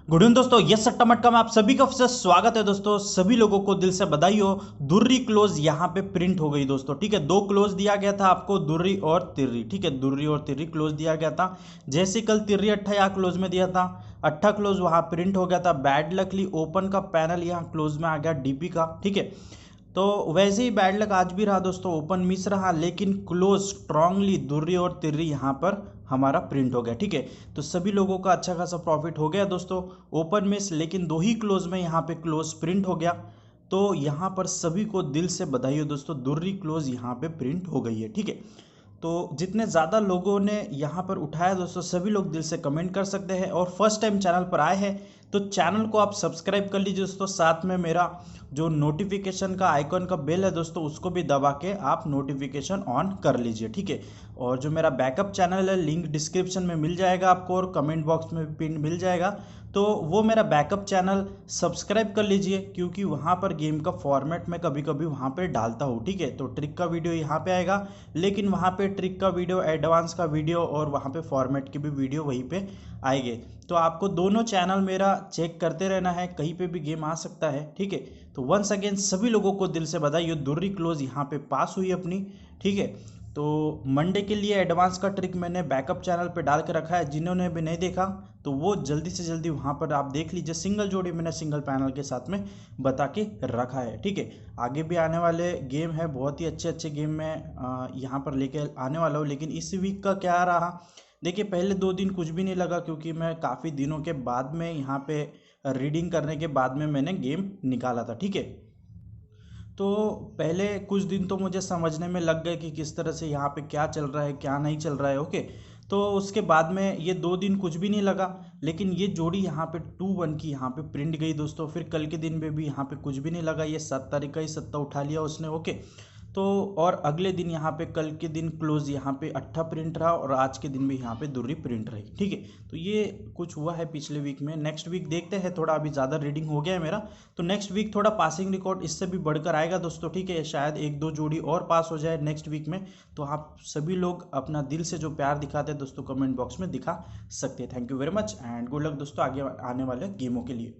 Good evening दोस्तों, यश सट्टा मटका में आप सभी का फिर से स्वागत है। दोस्तों सभी लोगों को दिल से बधाई हो। दुर्री क्लोज यहाँ पे प्रिंट हो गई दोस्तों। ठीक है, दो क्लोज दिया गया था आपको, दुर्री और तिर्री। ठीक है, दुर्री और तिर्री क्लोज दिया गया था। जैसे कल तिर्री अट्ठा यहाँ क्लोज में दिया था, अट्ठा क्लोज वहाँ प्रिंट हो गया था। बैड लकली ओपन का पैनल यहाँ क्लोज में आ गया डीपी का। ठीक है, तो वैसे ही बैड लक आज भी रहा दोस्तों, ओपन मिस रहा, लेकिन क्लोज स्ट्रांगली दुर्री और तिर्री यहाँ पर हमारा प्रिंट हो गया। ठीक है, तो सभी लोगों का अच्छा खासा प्रॉफिट हो गया दोस्तों। ओपन मिस लेकिन दो ही क्लोज में यहाँ पे क्लोज प्रिंट हो गया। तो यहाँ पर सभी को दिल से बधाई हो दोस्तों, दुर्री क्लोज यहाँ पे प्रिंट हो गई है। ठीक है, तो जितने ज़्यादा लोगों ने यहाँ पर उठाया दोस्तों, सभी लोग दिल से कमेंट कर सकते हैं। और फर्स्ट टाइम चैनल पर आए हैं तो चैनल को आप सब्सक्राइब कर लीजिए दोस्तों। साथ में मेरा जो नोटिफिकेशन का आइकॉन का बेल है दोस्तों, उसको भी दबा के आप नोटिफिकेशन ऑन कर लीजिए। ठीक है, और जो मेरा बैकअप चैनल है, लिंक डिस्क्रिप्शन में मिल जाएगा आपको और कमेंट बॉक्स में भी पिन मिल जाएगा। तो वो मेरा बैकअप चैनल सब्सक्राइब कर लीजिए, क्योंकि वहाँ पर गेम का फॉर्मेट मैं कभी कभी वहाँ पर डालता हूँ। ठीक है, तो ट्रिक का वीडियो यहाँ पे आएगा, लेकिन वहाँ पे ट्रिक का वीडियो, एडवांस का वीडियो और वहाँ पे फॉर्मेट की भी वीडियो वहीं पे आएंगे। तो आपको दोनों चैनल मेरा चेक करते रहना है, कहीं पे भी गेम आ सकता है। ठीक है, तो वंस अगेन सभी लोगों को दिल से बधाई, ये दुर्री क्लोज यहाँ पे पास हुई अपनी। ठीक है, तो मंडे के लिए एडवांस का ट्रिक मैंने बैकअप चैनल पे डाल के रखा है, जिन्होंने भी नहीं देखा तो वो जल्दी से जल्दी वहाँ पर आप देख लीजिए। सिंगल जोड़ी मैंने सिंगल पैनल के साथ में बता के रखा है। ठीक है, आगे भी आने वाले गेम है, बहुत ही अच्छे अच्छे गेम में यहाँ पर लेके आने वाला हूँ। लेकिन इस वीक का क्या रहा, देखिए पहले 2 दिन कुछ भी नहीं लगा, क्योंकि मैं काफ़ी दिनों के बाद में यहाँ पे रीडिंग करने के बाद में मैंने गेम निकाला था। ठीक है, तो पहले कुछ दिन तो मुझे समझने में लग गए कि किस तरह से यहाँ पे क्या चल रहा है क्या नहीं चल रहा है। ओके, तो उसके बाद में ये 2 दिन कुछ भी नहीं लगा, लेकिन ये जोड़ी यहाँ पे 2-1 की यहाँ पे प्रिंट गई दोस्तों। फिर कल के दिन में भी यहाँ पे कुछ भी नहीं लगा, ये 7 तारीख का ही सट्टा उठा लिया उसने। ओके, तो और अगले दिन यहाँ पे कल के दिन क्लोज यहाँ पे अट्ठा प्रिंट रहा और आज के दिन भी यहाँ पे दुर्री प्रिंट रही। ठीक है, तो ये कुछ हुआ है पिछले वीक में। नेक्स्ट वीक देखते हैं, थोड़ा अभी ज़्यादा रीडिंग हो गया है मेरा, तो नेक्स्ट वीक थोड़ा पासिंग रिकॉर्ड इससे भी बढ़कर आएगा दोस्तों। ठीक है, शायद 1-2 जोड़ी और पास हो जाए नेक्स्ट वीक में। तो आप सभी लोग अपना दिल से जो प्यार दिखाते हैं दोस्तों, कमेंट बॉक्स में दिखा सकते हैं। Thank you very much and good luck दोस्तों आगे आने वाले गेमों के लिए।